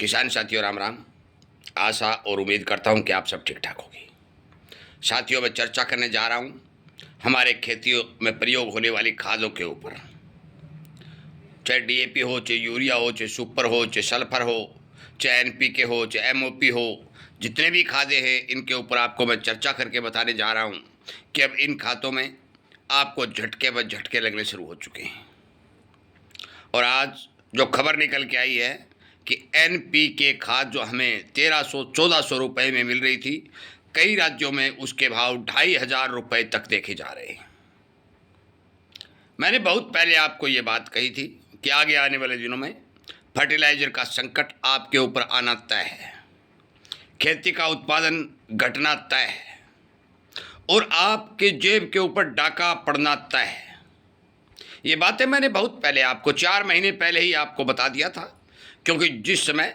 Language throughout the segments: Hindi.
किसान साथियों राम राम। आशा और उम्मीद करता हूं कि आप सब ठीक ठाक होंगे। साथियों, मैं चर्चा करने जा रहा हूं हमारे खेतियों में प्रयोग होने वाली खादों के ऊपर। चाहे डीएपी हो, चाहे यूरिया हो, चाहे सुपर हो, चाहे सल्फर हो, चाहे एनपीके हो, चाहे एमओपी हो, जितने भी खादे हैं इनके ऊपर आपको मैं चर्चा करके बताने जा रहा हूं कि अब इन खादों में आपको झटके व झटके लगने शुरू हो चुके हैं। और आज जो खबर निकल के आई है कि एनपीके खाद जो हमें 1300-1400 रुपये में मिल रही थी, कई राज्यों में उसके भाव 2500 रुपये तक देखे जा रहे हैं। मैंने बहुत पहले आपको ये बात कही थी कि आगे आने वाले दिनों में फर्टिलाइज़र का संकट आपके ऊपर आना तय है, खेती का उत्पादन घटना तय है और आपके जेब के ऊपर डाका पड़ना तय है। ये बातें मैंने बहुत पहले आपको 4 महीने पहले ही आपको बता दिया था, क्योंकि जिस समय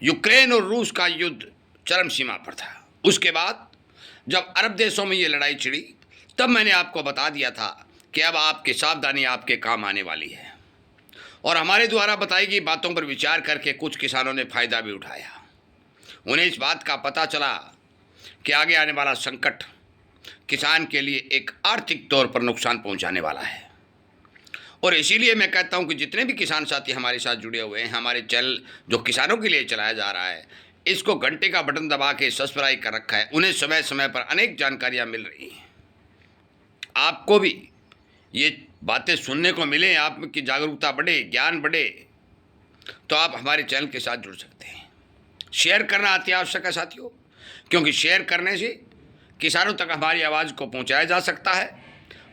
यूक्रेन और रूस का युद्ध चरम सीमा पर था, उसके बाद जब अरब देशों में ये लड़ाई छिड़ी, तब मैंने आपको बता दिया था कि अब आपकी सावधानी आपके काम आने वाली है। और हमारे द्वारा बताई गई बातों पर विचार करके कुछ किसानों ने फ़ायदा भी उठाया। उन्हें इस बात का पता चला कि आगे आने वाला संकट किसान के लिए एक आर्थिक तौर पर नुकसान पहुंचाने वाला है। और इसीलिए मैं कहता हूं कि जितने भी किसान साथी हमारे साथ जुड़े हुए हैं, हमारे चैनल जो किसानों के लिए चलाया जा रहा है, इसको घंटे का बटन दबा के सब्सक्राइब कर रखा है। उन्हें समय समय पर अनेक जानकारियां मिल रही हैं। आपको भी ये बातें सुनने को मिले, आपकी जागरूकता बढ़े, ज्ञान बढ़े, तो आप हमारे चैनल के साथ जुड़ सकते हैं। शेयर करना अति आवश्यक है साथियों, क्योंकि शेयर करने से किसानों तक हमारी आवाज़ को पहुंचाया जा सकता है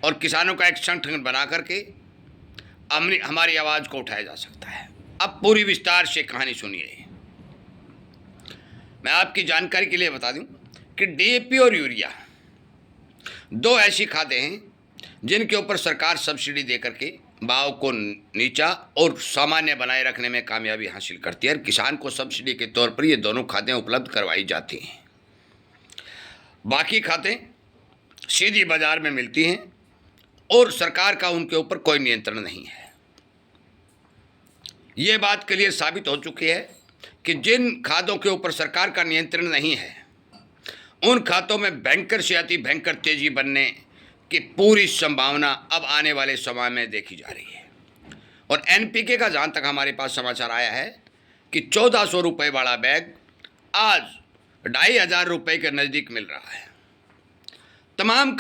और किसानों का एक संगठन बना करके हमारी आवाज़ को उठाया जा सकता है। अब पूरी विस्तार से कहानी सुनिए। मैं आपकी जानकारी के लिए बता दूं कि डीएपी और यूरिया 2 ऐसी खादें हैं जिनके ऊपर सरकार सब्सिडी दे करके भाव को नीचा और सामान्य बनाए रखने में कामयाबी हासिल करती है। और किसान को सब्सिडी के तौर पर ये दोनों खादें उपलब्ध करवाई जाती हैं। बाकी खादें सीधी बाजार में मिलती हैं और सरकार का उनके ऊपर कोई नियंत्रण नहीं है। ये बात क्लियर साबित हो चुकी है कि जिन खादों के ऊपर सरकार का नियंत्रण नहीं है, उन खातों में भयंकर से अति भयंकर तेजी बनने की पूरी संभावना अब आने वाले समय में देखी जा रही है। और एनपीके का जहाँ तक हमारे पास समाचार आया है कि 1400 रुपये वाला बैग आज 2500 रुपये के नज़दीक मिल रहा है। तमाम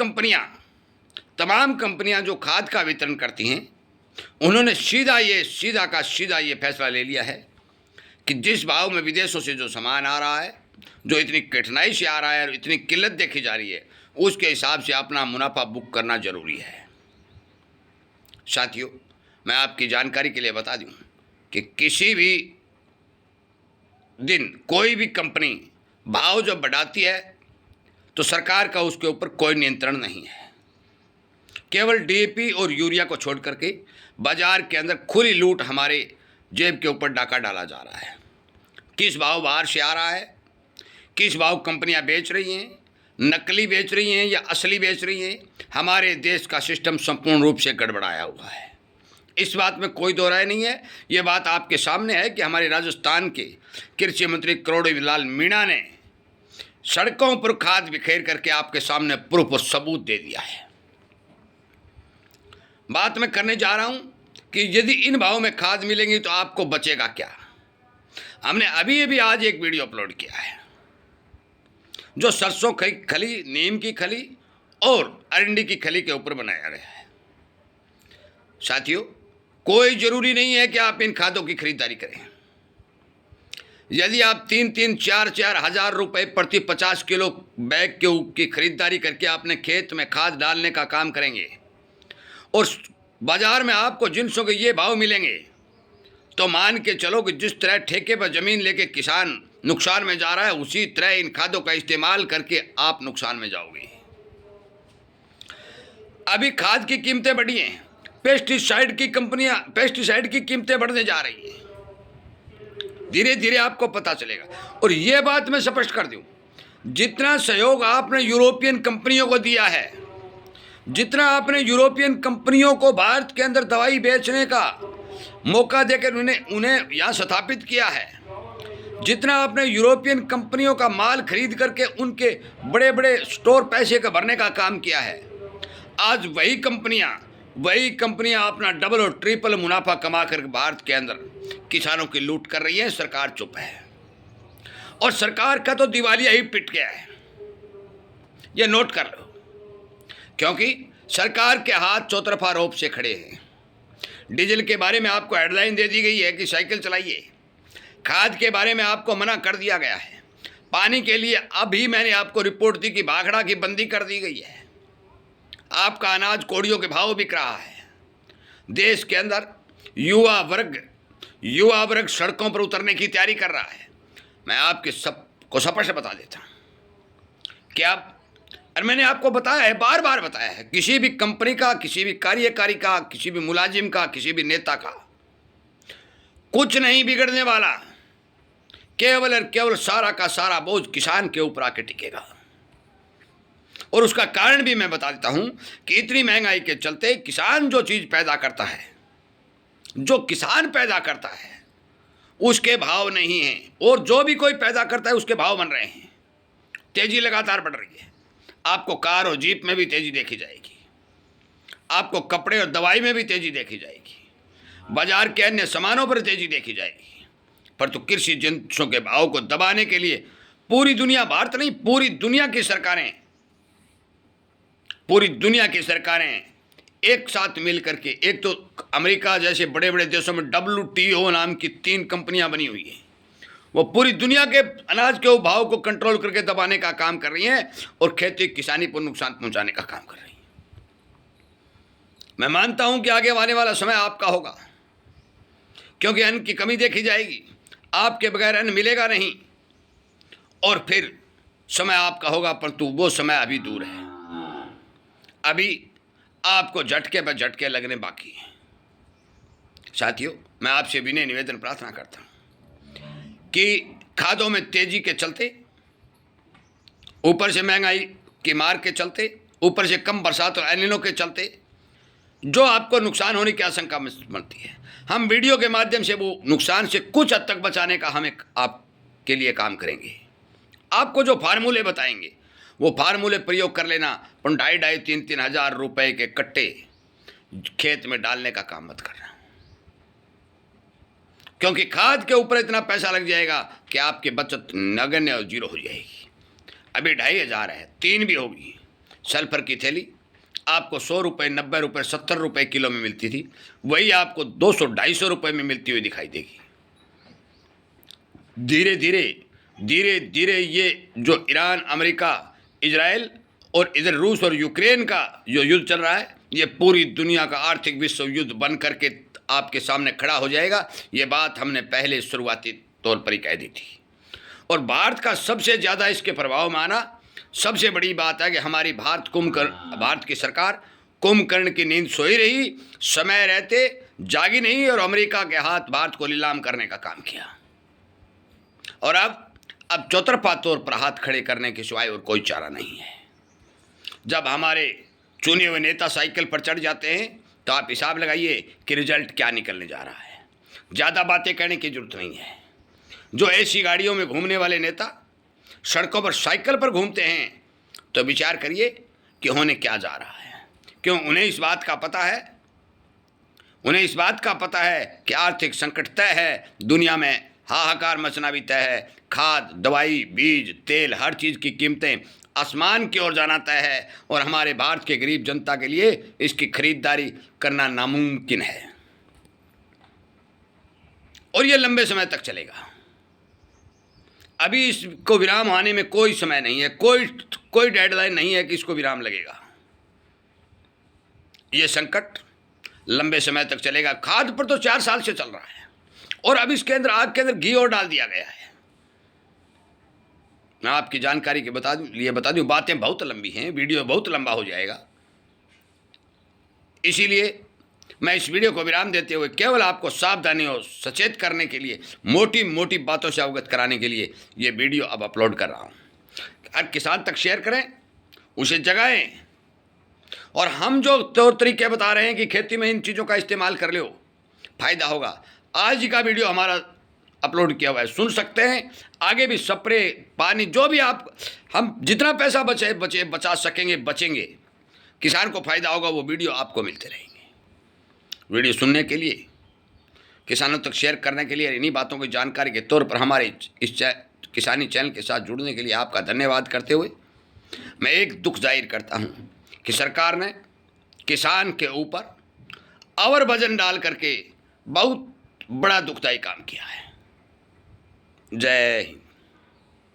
कंपनियां जो खाद का वितरण करती हैं, उन्होंने सीधा ये फैसला ले लिया है कि जिस भाव में विदेशों से जो सामान आ रहा है, जो इतनी कठिनाई से आ रहा है और इतनी किल्लत देखी जा रही है, उसके हिसाब से अपना मुनाफा बुक करना जरूरी है। साथियों, मैं आपकी जानकारी के लिए बता दूं कि किसी भी दिन कोई भी कंपनी भाव जब बढ़ाती है तो सरकार का उसके ऊपर कोई नियंत्रण नहीं है। केवल डीएपी और यूरिया को छोड़ करके बाजार के अंदर खुली लूट हमारे जेब के ऊपर डाका डाला जा रहा है। किस भाव बाहर से आ रहा है, किस भाव कंपनियां बेच रही हैं, नकली बेच रही हैं या असली बेच रही हैं, हमारे देश का सिस्टम संपूर्ण रूप से गड़बड़ाया हुआ है। इस बात में कोई दो राय नहीं है। ये बात आपके सामने है कि हमारे राजस्थान के कृषि मंत्री करोड़ीलाल मीणा ने सड़कों पर खाद बिखेर करके आपके सामने प्रूफ और सबूत दे दिया है। बात मैं करने जा रहा हूं कि यदि इन भावों में खाद मिलेंगी तो आपको बचेगा क्या। हमने अभी आज एक वीडियो अपलोड किया है जो सरसों खली, नीम की खली और अरंडी की खली के ऊपर बनाया गया है। साथियों, कोई जरूरी नहीं है कि आप इन खादों की खरीदारी करें। यदि आप 3-4 हज़ार रुपये प्रति 50 किलो बैग की खरीदारी करके अपने खेत में खाद डालने का काम करेंगे और बाजार में आपको जिनसों के ये भाव मिलेंगे, तो मान के चलो कि जिस तरह ठेके पर ज़मीन लेके किसान नुकसान में जा रहा है, उसी तरह इन खादों का इस्तेमाल करके आप नुकसान में जाओगे। अभी खाद की कीमतें बढ़ी हैं, पेस्टिसाइड की कीमतें बढ़ने जा रही हैं। धीरे धीरे आपको पता चलेगा। और ये बात मैं स्पष्ट कर दूं, जितना सहयोग आपने यूरोपियन कंपनियों को दिया है, जितना आपने यूरोपियन कंपनियों को भारत के अंदर दवाई बेचने का मौका देकर उन्हें यहाँ स्थापित किया है, जितना आपने यूरोपियन कंपनियों का माल खरीद करके उनके बड़े बड़े स्टोर पैसे का भरने का काम किया है, आज वही कंपनियां अपना डबल और ट्रिपल मुनाफा कमा कर भारत के अंदर किसानों की लूट कर रही है। सरकार चुप है और सरकार का तो दिवालिया ही पिट गया है, ये नोट कर लो, क्योंकि सरकार के हाथ चौतरफा रोप से खड़े हैं। डीजल के बारे में आपको हेडलाइन दे दी गई है कि साइकिल चलाइए, खाद के बारे में आपको मना कर दिया गया है, पानी के लिए अभी मैंने आपको रिपोर्ट दी कि भाखड़ा की बंदी कर दी गई है, आपका अनाज कोड़ियों के भाव बिक रहा है। देश के अंदर युवा वर्ग सड़कों पर उतरने की तैयारी कर रहा है। मैं आपके सबको स्पष्ट बता देता हूं कि आप, और मैंने आपको बताया है, बार बार बताया है, किसी भी कंपनी का, किसी भी कार्यकारी का, किसी भी मुलाजिम का, किसी भी नेता का कुछ नहीं बिगड़ने वाला। केवल और केवल सारा का सारा बोझ किसान के ऊपर आके टिकेगा। और उसका कारण भी मैं बता देता हूं कि इतनी महंगाई के चलते किसान जो चीज पैदा करता है, जो किसान पैदा करता है, उसके भाव नहीं है, और जो भी कोई पैदा करता है उसके भाव बन रहे हैं। तेजी लगातार बढ़ रही है। आपको कार और जीप में भी तेजी देखी जाएगी, आपको कपड़े और दवाई में भी तेजी देखी जाएगी, बाजार के अन्य सामानों पर तेजी देखी जाएगी। पर तो कृषि जिनिसों के भाव को दबाने के लिए पूरी दुनिया, भारत नहीं, पूरी दुनिया की सरकारें एक साथ मिल करके, एक तो अमेरिका जैसे बड़े बड़े देशों में WTO नाम की 3 कंपनियां बनी हुई हैं, वो पूरी दुनिया के अनाज के भाव को कंट्रोल करके दबाने का काम कर रही हैं और खेती किसानी को नुकसान पहुंचाने का काम कर रही हैं। मैं मानता हूं कि आगे आने वाला समय आपका होगा, क्योंकि अन्न की कमी देखी जाएगी, आपके बगैर अन्न मिलेगा नहीं, और फिर समय आपका होगा, परंतु वो समय अभी दूर है। अभी आपको झटके पर झटके लगने बाकी हैं। साथियों, मैं आपसे विनय निवेदन प्रार्थना करता हूं कि खादों में तेजी के चलते, ऊपर से महंगाई की मार के चलते, ऊपर से कम बरसात और एलिनो के चलते जो आपको नुकसान होने की आशंका बनती है, हम वीडियो के माध्यम से वो नुकसान से कुछ हद तक बचाने का हम आपके लिए काम करेंगे। आपको जो फार्मूले बताएंगे वो फार्मूले प्रयोग कर लेना, पर 2,500-3,000 हज़ार रुपए के कट्टे खेत में डालने का काम मत करना, क्योंकि खाद के ऊपर इतना पैसा लग जाएगा कि आपकी बचत नगण्य और जीरो हो जाएगी। अभी 2,500 है, 3 भी होगी। सल्फर की थैली आपको 100 रुपये, 90 रुपये, 70 रुपये किलो में मिलती थी, वही आपको 200-250 रुपये में मिलती हुई दिखाई देगी। धीरे धीरे ये जो ईरान, अमेरिका, इजराइल और इधर रूस और यूक्रेन का जो युद्ध चल रहा है, ये पूरी दुनिया का आर्थिक विश्व युद्ध बन करके आपके सामने खड़ा हो जाएगा। ये बात हमने पहले शुरुआती तौर पर ही कह दी थी। और भारत का सबसे ज़्यादा इसके प्रभाव में आना, सबसे बड़ी बात है कि हमारी भारत की सरकार कुंभकर्ण की नींद सोई रही, समय रहते जागी नहीं, और अमेरिका के हाथ भारत को नीलाम करने का काम किया। और अब चौतरफा तौर पर हाथ खड़े करने के सिवाय और कोई चारा नहीं है। जब हमारे चुने हुए नेता साइकिल पर चढ़ जाते हैं तो आप हिसाब लगाइए कि रिजल्ट क्या निकलने जा रहा है। ज़्यादा बातें कहने की जरूरत नहीं है। जो ऐसी गाड़ियों में घूमने वाले नेता सड़कों पर साइकिल पर घूमते हैं, तो विचार करिए कि होने क्या जा रहा है। क्यों? उन्हें इस बात का पता है कि आर्थिक संकट तय है, दुनिया में हाहाकार मचना भी तय है, खाद, दवाई, बीज, तेल, हर चीज़ की कीमतें आसमान की ओर जाना तय है, और हमारे भारत के गरीब जनता के लिए इसकी खरीदारी करना नामुमकिन है, और ये लंबे समय तक चलेगा। अभी इसको विराम आने में कोई समय नहीं है, कोई डेडलाइन नहीं है कि इसको विराम लगेगा। ये संकट लंबे समय तक चलेगा। खाद पर तो 4 साल से चल रहा है, और अब इसके अंदर आग के अंदर घी और डाल दिया गया है। मैं आपकी जानकारी के बता दूं, बातें बहुत लंबी हैं, वीडियो बहुत लंबा हो जाएगा, इसीलिए मैं इस वीडियो को विराम देते हुए केवल आपको सावधानी और सचेत करने के लिए, मोटी मोटी बातों से अवगत कराने के लिए ये वीडियो अब अपलोड कर रहा हूँ। हर किसान तक शेयर करें, उसे जगाएं, और हम जो तौर तरीके बता रहे हैं कि खेती में इन चीज़ों का इस्तेमाल कर लो, फायदा होगा। आज का वीडियो हमारा अपलोड किया हुआ है, सुन सकते हैं। आगे भी स्प्रे पानी जो भी आप हम जितना पैसा बचा सकेंगे बचेंगे, किसान को फायदा होगा, वो वीडियो आपको मिलते रहेंगे। वीडियो सुनने के लिए, किसानों तक शेयर करने के लिए, इन्हीं बातों की जानकारी के तौर पर हमारे इस किसानी चैनल के साथ जुड़ने के लिए आपका धन्यवाद करते हुए मैं एक दुख जाहिर करता हूँ कि सरकार ने किसान के ऊपर और वजन डाल करके बहुत बड़ा दुखदायी काम किया है। जय हिंद।